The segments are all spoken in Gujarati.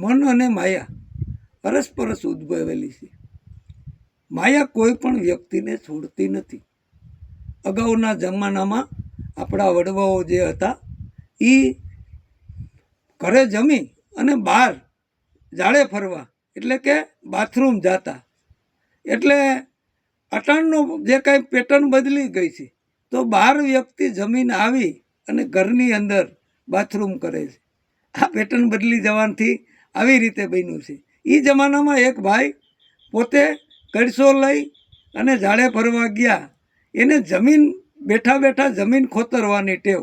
મન અને માયા પરસ્પરસ ઉદ્ભવેલી છે. માયા કોઈ પણ વ્યક્તિને છોડતી નથી. અગાઉના જમાનામાં આપણા વડવાઓ જે હતા એ ઘરે જમી અને બહાર ઝાડે ફરવા એટલે કે બાથરૂમ જતા. એટલે અટાણનો જે કાંઈ પેટર્ન બદલી ગઈ છે, તો બહાર વ્યક્તિ જમીને આવી અને ઘરની અંદર બાથરૂમ કરે છે. આ પેટર્ન બદલી જવાથી આવી રીતે બન્યું છે. એ જમાનામાં એક ભાઈ પોતે કળશો લઈ અને ઝાડે ફરવા ગયા. એને જમીન બેઠા બેઠા જમીન ખોતરવાની ટેવ.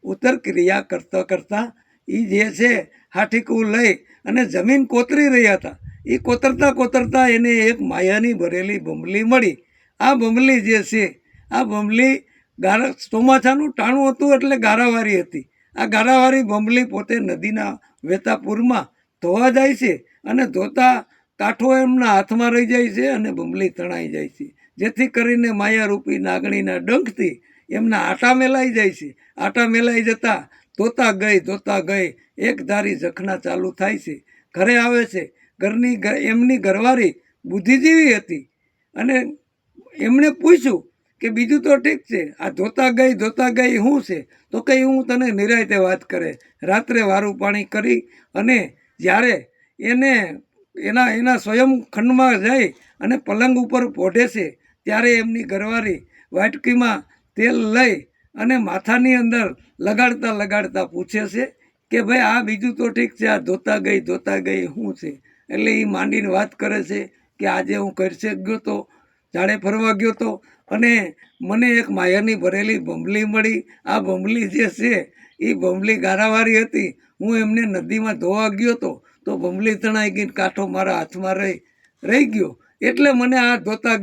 ઉત્તર ક્રિયા કરતાં કરતાં એ જે છે હાઠીકું લઈ અને જમીન કોતરી રહ્યા હતા. એ કોતરતા કોતરતા એને એક માયાની ભરેલી બંબલી મળી. આ બંબલી જે છે, આ બંબલી ચોમાસાનું ટાણું હતું એટલે ગારાવારી હતી. આ ગારાવારી બંબલી પોતે નદીના વહેતા પૂરમાં ધોવા જાય છે અને ધોતા કાંઠો એમના હાથમાં રહી જાય છે અને બંબલી તણાઈ જાય છે. જેથી કરીને માયારૂપી નાગણીના ડંખથી એમના આટા મેલાઈ જાય છે. આટા મેલાઈ જતા ધોતા ગઈ એક ધારી જખના ચાલુ થાય છે. ઘરે આવે છે. એમની ઘરવાળી બુદ્ધિજીવી હતી અને એમણે પૂછ્યું કે બીજું તો ઠીક છે, આ ધોતા ગઈ શું છે? તો કંઈ હું તને નિરાયતે વાત કરે. રાત્રે વારું પાણી કરી અને જ્યારે એને એના સ્વયં ખંડમાં જઈ અને પલંગ ઉપર પોઢે છે, ત્યારે એમની ઘરવાળી વાટકીમાં તેલ લઈ અને માથાની અંદર લગાડતા પૂછે છે કે ભાઈ આ બીજું તો ઠીક છે, આ ધોતા ગઈ શું છે? એટલે એ માંડીને વાત કરે છે કે આજે હું કરશે ગયો તો, ઝાડે ફરવા ગયો તો અને મને એક માયાની ભરેલી બંબલી મળી. આ બંબલી જે છે એ બંબલી ગારાવાળી હતી. હું એમને નદીમાં ધોવા ગયો તો બંબલી તણાઈ ગઈ, કાંઠો મારા હાથમાં રહી ગયો. એટલે મને આ ધોતા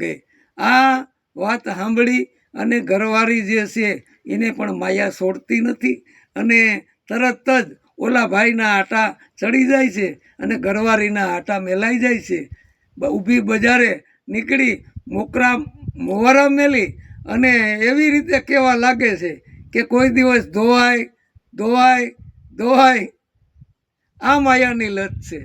ગઈ. આ વાત સાંભળી અને ઘરવાળી જે છે એને પણ માયા છોડતી નથી અને તરત જ ઓલા ભાઈના આટા ચડી જાય છે અને ઘરવાળીના આટા મેલાઈ જાય છે. ઊભી બજારે નીકળી મોવારા મેલી અને એવી રીતે કહેવા લાગે છે કે કોઈ દિવસ ધોવાય. આ માયાની લત છે.